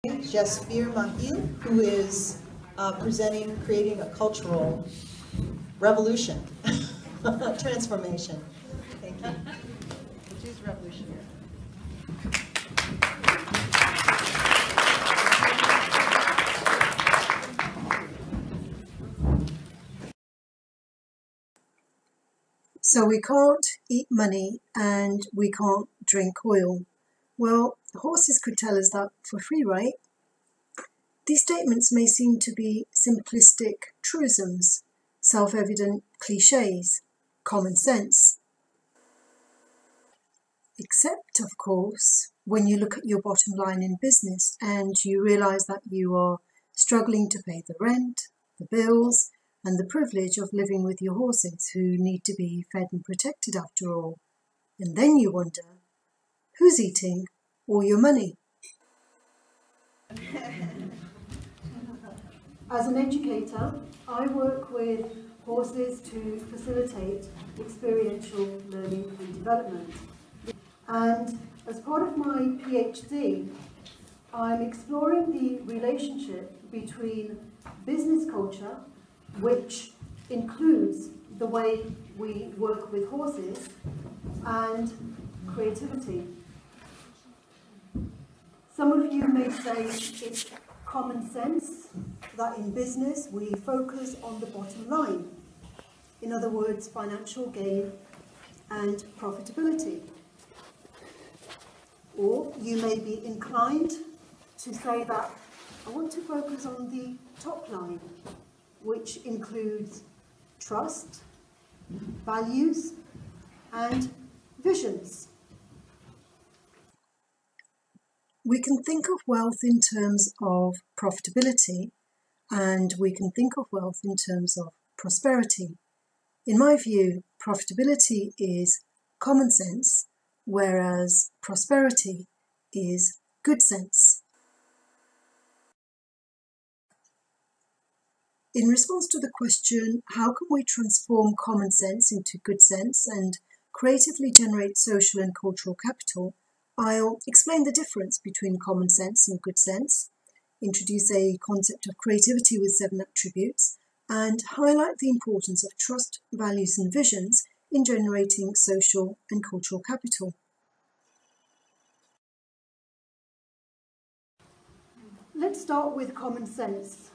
Jasbir Mahil, who is creating a cultural revolution, transformation. Thank you. She's revolutionary. So we can't eat money and we can't drink oil. Well, horses could tell us that for free, right? These statements may seem to be simplistic truisms, self-evident cliches, common sense. Except, of course, when you look at your bottom line in business and you realise that you are struggling to pay the rent, the bills, and the privilege of living with your horses who need to be fed and protected after all. And then you wonder, who's eating all your money? As an educator, I work with horses to facilitate experiential learning and development. And as part of my PhD, I'm exploring the relationship between business culture, which includes the way we work with horses, and creativity. Some of you may say it's common sense that in business we focus on the bottom line. In other words, financial gain and profitability. Or you may be inclined to say that I want to focus on the top line, which includes trust, values, and visions. We can think of wealth in terms of profitability, and we can think of wealth in terms of prosperity. In my view, profitability is common sense, whereas prosperity is good sense. In response to the question, how can we transform common sense into good sense and creatively generate social and cultural capital, I'll explain the difference between common sense and good sense, introduce a concept of creativity with 7 attributes, and highlight the importance of trust, values and visions in generating social and cultural capital. Let's start with common sense.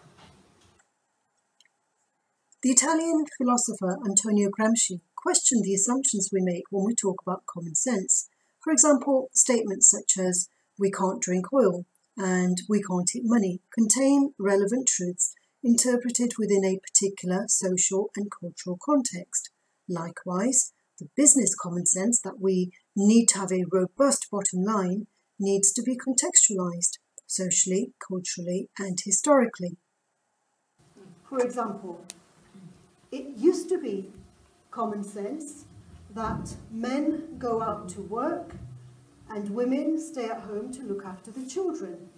The Italian philosopher Antonio Gramsci questioned the assumptions we make when we talk about common sense. For example, statements such as, we can't drink oil and we can't eat money contain relevant truths interpreted within a particular social and cultural context. Likewise, the business common sense that we need to have a robust bottom line needs to be contextualized socially, culturally, and historically. For example, it used to be common sense that men go out to work and women stay at home to look after the children.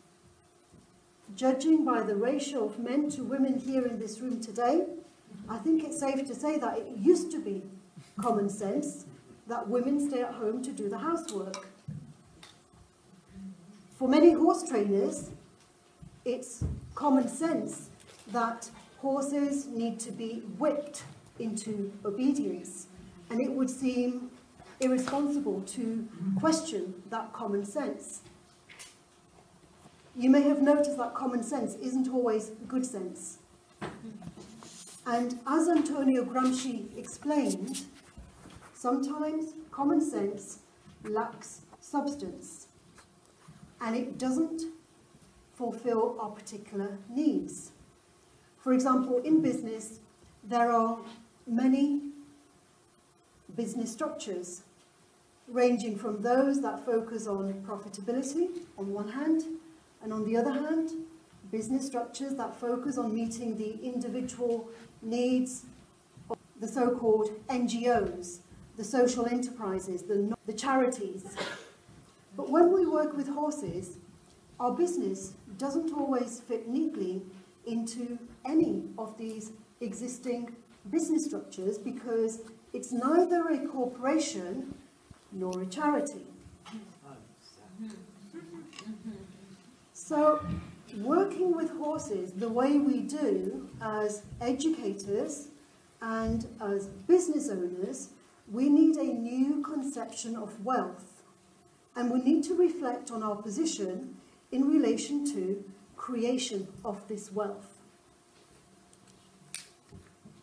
Judging by the ratio of men to women here in this room today, I think it's safe to say that it used to be common sense that women stay at home to do the housework. For many horse trainers, it's common sense that horses need to be whipped into obedience, and it would seem irresponsible to question that common sense. You may have noticed that common sense isn't always good sense. And as Antonio Gramsci explained, sometimes common sense lacks substance, and it doesn't fulfill our particular needs. For example, in business, there are many business structures, ranging from those that focus on profitability on one hand, and on the other hand, business structures that focus on meeting the individual needs of the so-called NGOs, the social enterprises, the charities. But when we work with horses, our business doesn't always fit neatly into any of these existing business structures because it's neither a corporation nor a charity. So, working with horses the way we do as educators and as business owners, we need a new conception of wealth, and we need to reflect on our position in relation to creation of this wealth.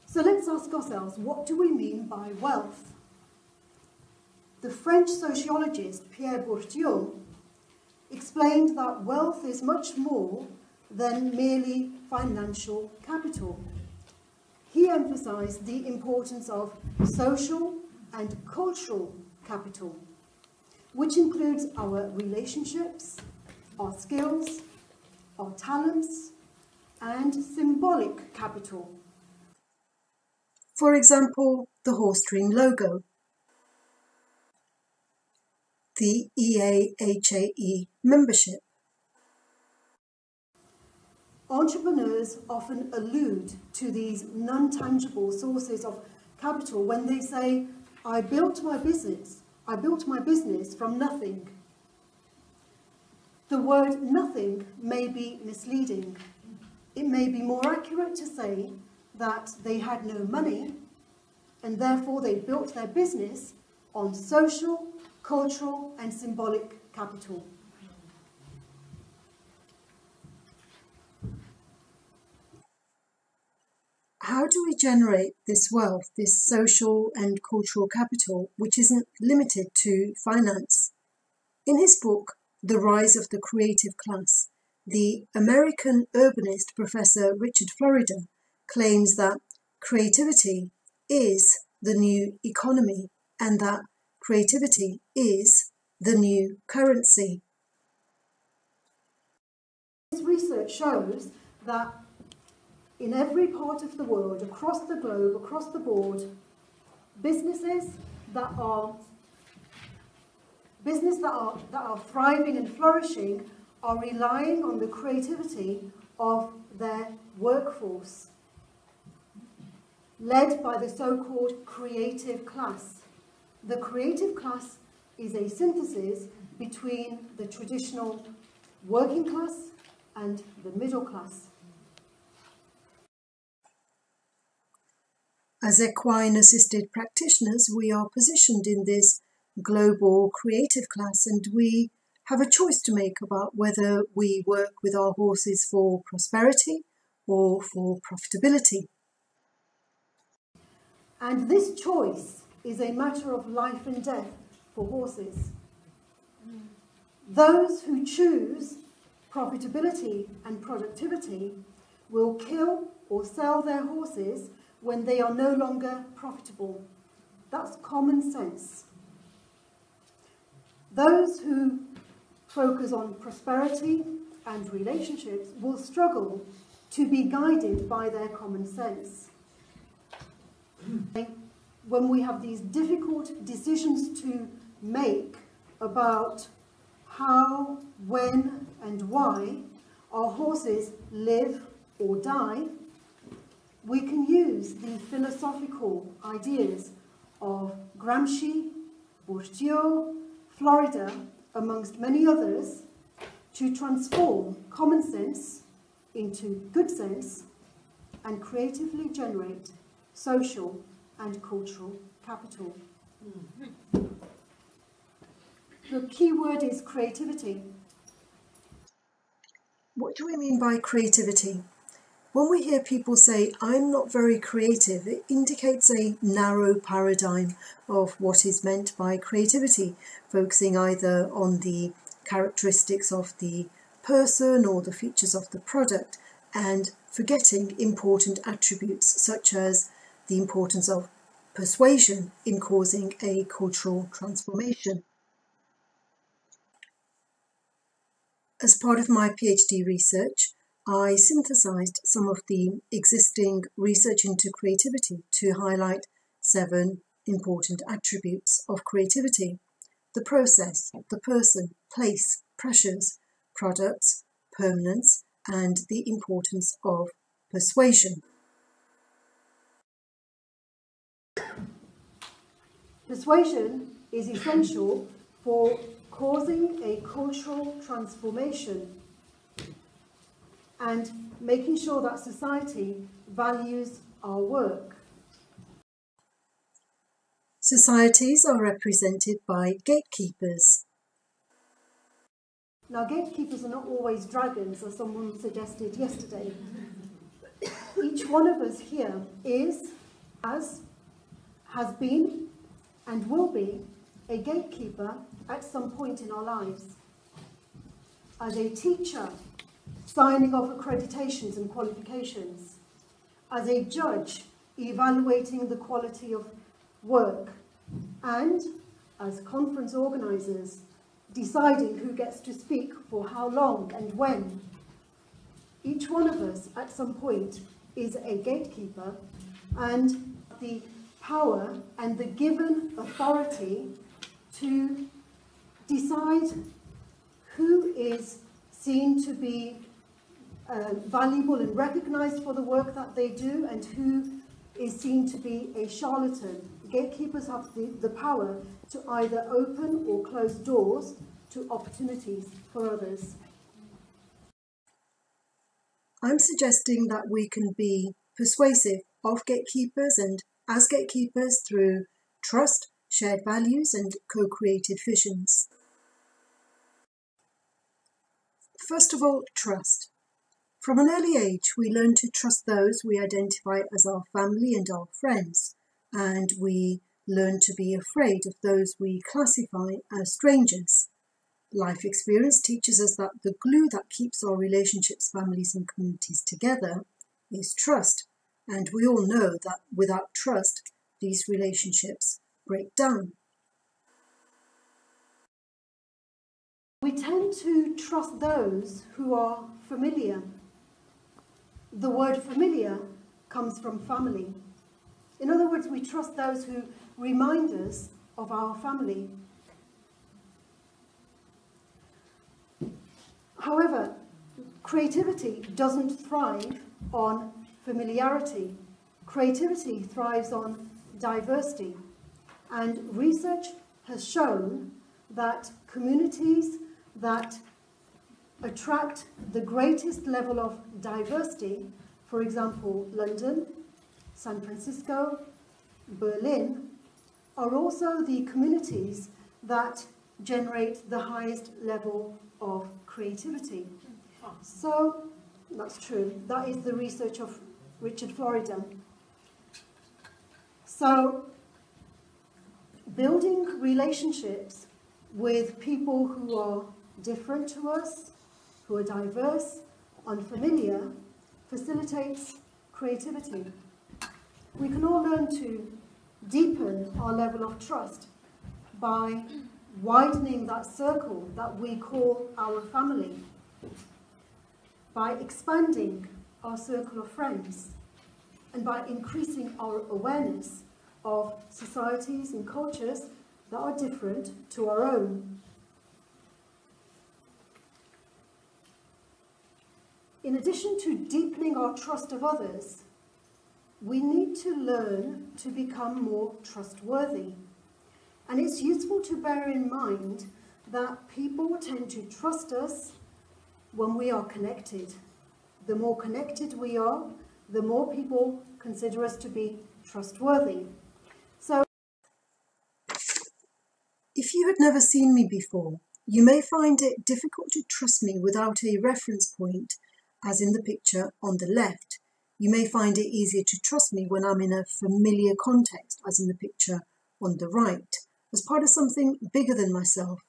So let's ask ourselves, what do we mean by wealth? The French sociologist Pierre Bourdieu explained that wealth is much more than merely financial capital. He emphasized the importance of social and cultural capital, which includes our relationships, our skills, our talents, and symbolic capital. For example, the horse dream logo, the EAHAE membership. Entrepreneurs often allude to these non-tangible sources of capital when they say, I built my business from nothing. The word nothing may be misleading. It may be more accurate to say that they had no money and therefore they built their business on social, cultural and symbolic capital. How do we generate this wealth, this social and cultural capital, which isn't limited to finance? In his book, The Rise of the Creative Class, the American urbanist Professor Richard Florida claims that creativity is the new economy and that creativity is the new currency. This research shows that in every part of the world, across the globe, across the board, businesses that are thriving and flourishing are relying on the creativity of their workforce, led by the so-called creative class. The creative class is a synthesis between the traditional working class and the middle class. As equine assisted practitioners, we are positioned in this global creative class, and we have a choice to make about whether we work with our horses for prosperity or for profitability. And this choice is a matter of life and death for horses. Those who choose profitability and productivity will kill or sell their horses when they are no longer profitable. That's common sense. Those who focus on prosperity and relationships will struggle to be guided by their common sense. When we have these difficult decisions to make about how, when, and why our horses live or die, we can use the philosophical ideas of Gramsci, Bourdieu, Florida, amongst many others, to transform common sense into good sense and creatively generate social and cultural capital. The key word is creativity. What do we mean by creativity? When we hear people say, I'm not very creative, it indicates a narrow paradigm of what is meant by creativity, focusing either on the characteristics of the person or the features of the product, and forgetting important attributes such as the importance of persuasion in causing a cultural transformation. As part of my PhD research, I synthesized some of the existing research into creativity to highlight 7 important attributes of creativity: the process, the person, place, pressures, products, permanence, and the importance of persuasion. Persuasion is essential for causing a cultural transformation. and making sure that society values our work. Societies are represented by gatekeepers. Now, gatekeepers are not always dragons, as someone suggested yesterday. Each one of us here is, has been, and will be a gatekeeper at some point in our lives. As a teacher, signing off accreditations and qualifications. As a judge, evaluating the quality of work. And as conference organisers, deciding who gets to speak for how long and when. Each one of us, at some point, is a gatekeeper, and the power and the given authority to decide who is seen to be valuable and recognised for the work that they do, and who is seen to be a charlatan. Gatekeepers have the power to either open or close doors to opportunities for others. I'm suggesting that we can be persuasive of gatekeepers and as gatekeepers through trust, shared values and co-created visions. First of all, trust. From an early age, we learn to trust those we identify as our family and our friends, and we learn to be afraid of those we classify as strangers. Life experience teaches us that the glue that keeps our relationships, families and communities together is trust, and we all know that without trust, these relationships break down. We tend to trust those who are familiar. The word familiar comes from family. In other words, we trust those who remind us of our family. However, creativity doesn't thrive on familiarity. Creativity thrives on diversity. And research has shown that communities that attract the greatest level of diversity, for example, London, San Francisco, Berlin, are also the communities that generate the highest level of creativity. So, that's true. That is the research of Richard Florida. So, building relationships with people who are different to us, who are diverse, unfamiliar, facilitates creativity. We can all learn to deepen our level of trust by widening that circle that we call our family, by expanding our circle of friends, and by increasing our awareness of societies and cultures that are different to our own. In addition to deepening our trust of others, we need to learn to become more trustworthy. And it's useful to bear in mind that people tend to trust us when we are connected. The more connected we are, the more people consider us to be trustworthy. So, if you had never seen me before, you may find it difficult to trust me without a reference point, as in the picture on the left. You may find it easier to trust me when I'm in a familiar context, as in the picture on the right, as part of something bigger than myself,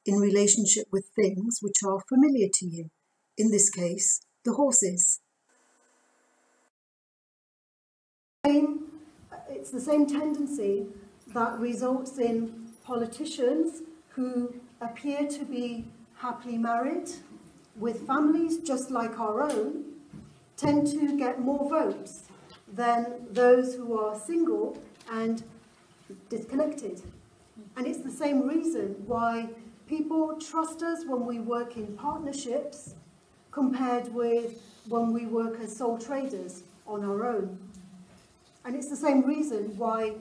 in relationship with things which are familiar to you, in this case, the horses. It's the same tendency that results in politicians who appear to be happily married with families just like our own tend to get more votes than those who are single and disconnected. And it's the same reason why people trust us when we work in partnerships compared with when we work as sole traders on our own. And it's the same reason why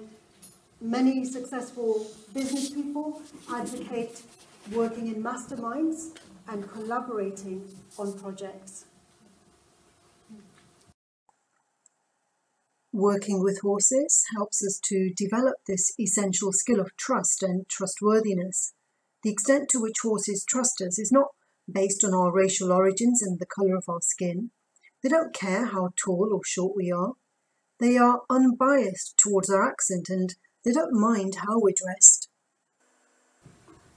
many successful business people advocate working in masterminds and collaborating on projects. Working with horses helps us to develop this essential skill of trust and trustworthiness. The extent to which horses trust us is not based on our racial origins and the colour of our skin. They don't care how tall or short we are. They are unbiased towards our accent and they don't mind how we're dressed.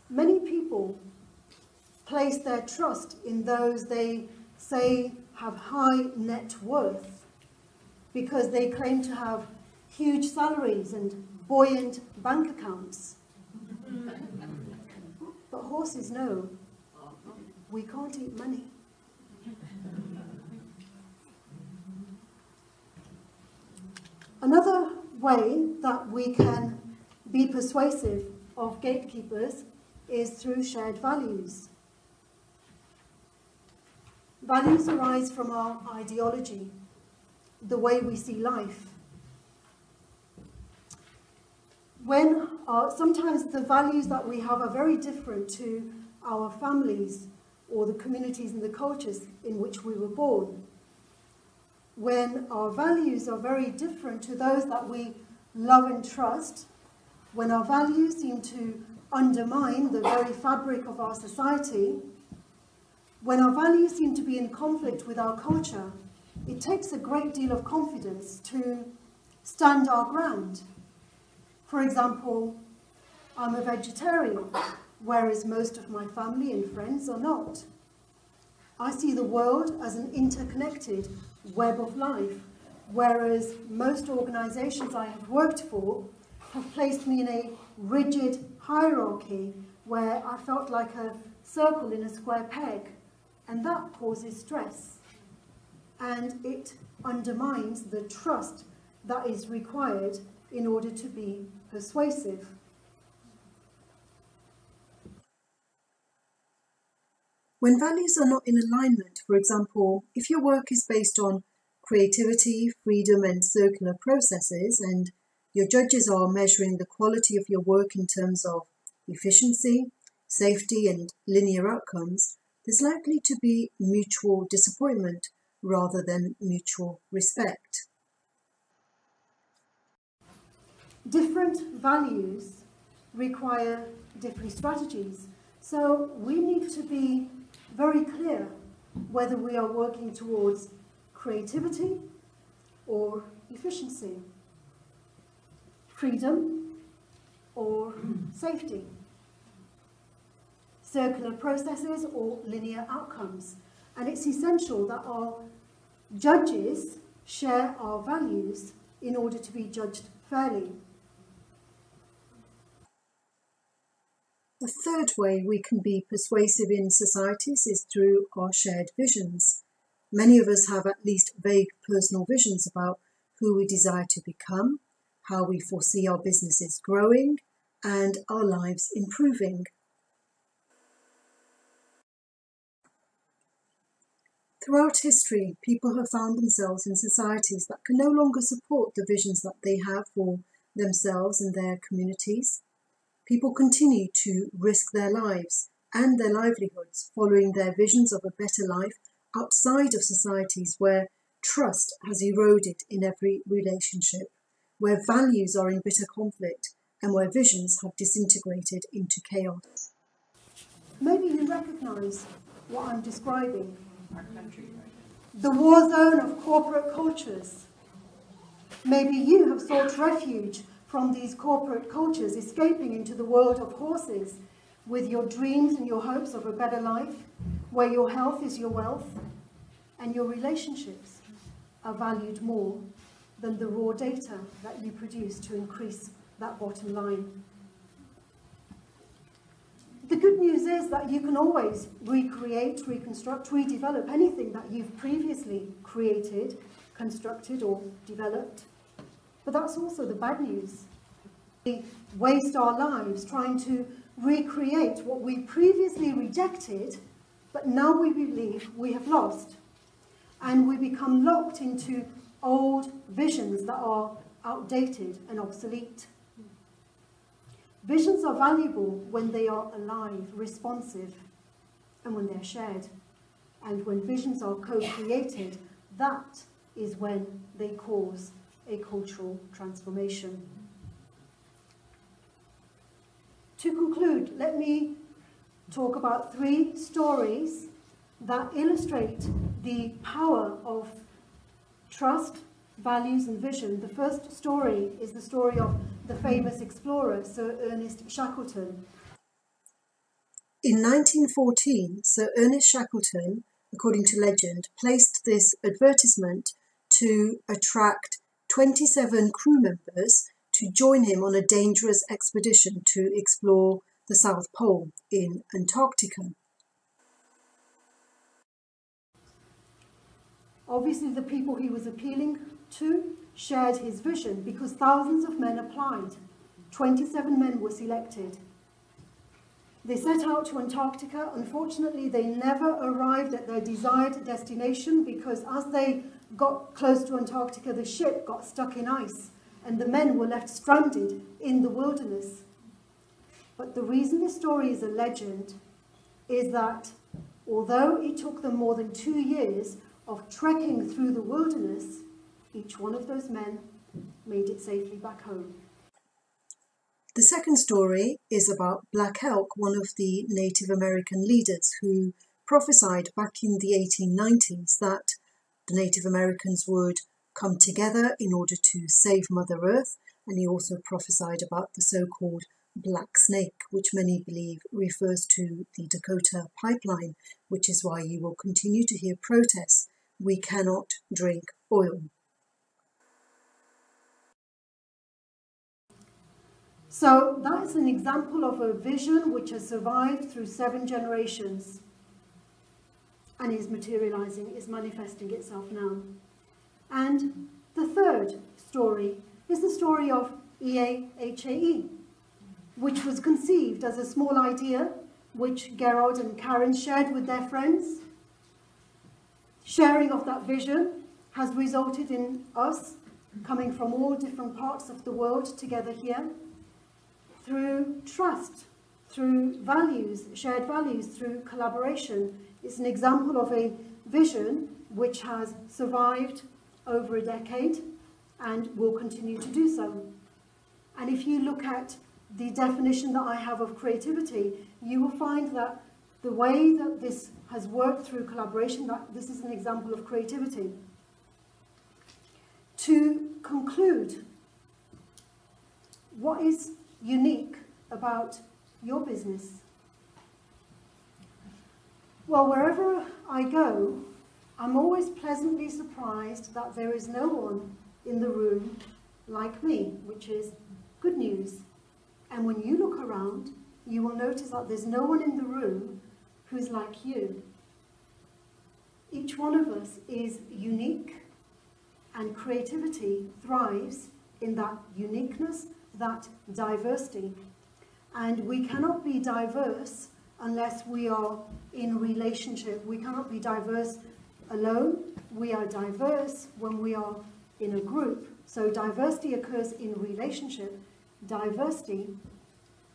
Many people place their trust in those they say have high net worth because they claim to have huge salaries and buoyant bank accounts. But horses know we can't eat money. Another way that we can be persuasive of gatekeepers is through shared values. Values arise from our ideology, the way we see life. Sometimes the values that we have are very different to our families or the communities and the cultures in which we were born. When our values are very different to those that we love and trust, when our values seem to undermine the very fabric of our society, when our values seem to be in conflict with our culture, it takes a great deal of confidence to stand our ground. For example, I'm a vegetarian, whereas most of my family and friends are not. I see the world as an interconnected web of life, whereas most organisations I have worked for have placed me in a rigid hierarchy where I felt like a circle in a square peg, and that causes stress. And it undermines the trust that is required in order to be persuasive. When values are not in alignment, for example, if your work is based on creativity, freedom and circular processes, and your judges are measuring the quality of your work in terms of efficiency, safety and linear outcomes, there's likely to be mutual disappointment rather than mutual respect. Different values require different strategies, so we need to be very clear whether we are working towards creativity or efficiency, freedom or safety, circular processes or linear outcomes. And it's essential that our judges share our values in order to be judged fairly. The third way we can be persuasive in societies is through our shared visions. Many of us have at least vague personal visions about who we desire to become, how we foresee our businesses growing, and our lives improving. Throughout history, people have found themselves in societies that can no longer support the visions that they have for themselves and their communities. People continue to risk their lives and their livelihoods following their visions of a better life outside of societies where trust has eroded in every relationship, where values are in bitter conflict, and where visions have disintegrated into chaos. Maybe you recognise what I'm describing. The war zone of corporate cultures. Maybe you have sought refuge from these corporate cultures, escaping into the world of horses with your dreams and your hopes of a better life, where your health is your wealth and your relationships are valued more than the raw data that you produce to increase that bottom line. The good news is that you can always recreate, reconstruct, redevelop anything that you've previously created, constructed or developed. But that's also the bad news. We waste our lives trying to recreate what we previously rejected, but now we believe we have lost. And we become locked into old visions that are outdated and obsolete. Visions are valuable when they are alive, responsive, and when they're shared. And when visions are co-created, that is when they cause a cultural transformation. To conclude, let me talk about 3 stories that illustrate the power of trust, values and vision. The first story is the story of the famous explorer, Sir Ernest Shackleton. In 1914, Sir Ernest Shackleton, according to legend, placed this advertisement to attract 27 crew members to join him on a dangerous expedition to explore the South Pole in Antarctica. Obviously, the people he was appealing to shared his vision because thousands of men applied. 27 men were selected. They set out to Antarctica. Unfortunately, they never arrived at their desired destination because as they got close to Antarctica, the ship got stuck in ice and the men were left stranded in the wilderness. But the reason this story is a legend is that although it took them more than 2 years of trekking through the wilderness, each one of those men made it safely back home. The second story is about Black Elk, one of the Native American leaders who prophesied back in the 1890s that the Native Americans would come together in order to save Mother Earth, and he also prophesied about the so-called Black Snake, which many believe refers to the Dakota pipeline, which is why you will continue to hear protests. We cannot drink oil. So that is an example of a vision which has survived through 7 generations and is materializing, is manifesting itself now. And the third story is the story of EAHAE, which was conceived as a small idea which Gerard and Karen shared with their friends. Sharing of that vision has resulted in us coming from all different parts of the world together here through trust, through values, shared values, through collaboration. It's an example of a vision which has survived over a decade and will continue to do so. And if you look at the definition that I have of creativity, you will find that the way that this has worked through collaboration, that this is an example of creativity. To conclude, what is unique about your business? Well, wherever I go, I'm always pleasantly surprised that there is no one in the room like me, which is good news. And when you look around, you will notice that there's no one in the room who's like you. Each one of us is unique, and creativity thrives in that uniqueness, that diversity. And we cannot be diverse unless we are in relationship. We cannot be diverse alone. We are diverse when we are in a group. So diversity occurs in relationship. Diversity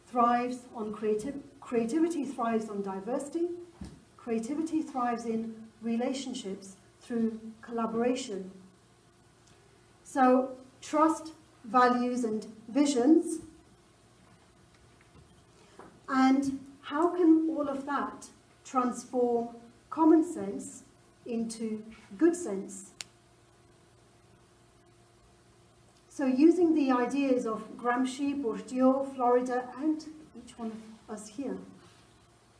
thrives on creativity thrives on diversity. Creativity thrives in relationships through collaboration. So trust, values and visions. And how can all of that transform common sense into good sense? So using the ideas of Gramsci, Bourdieu, Florida, and each one of us here,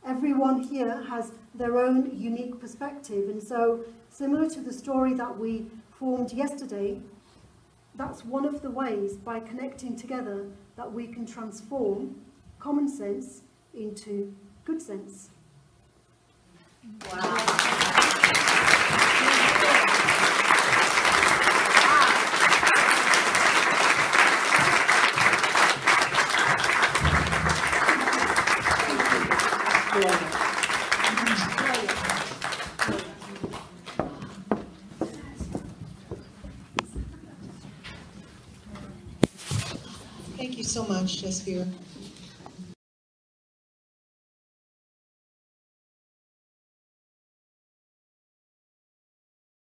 everyone here has their own unique perspective. And so similar to the story that we formed yesterday, that's one of the ways, by connecting together, that we can transform common sense into good sense. Wow. Thank you so much, Jasveer.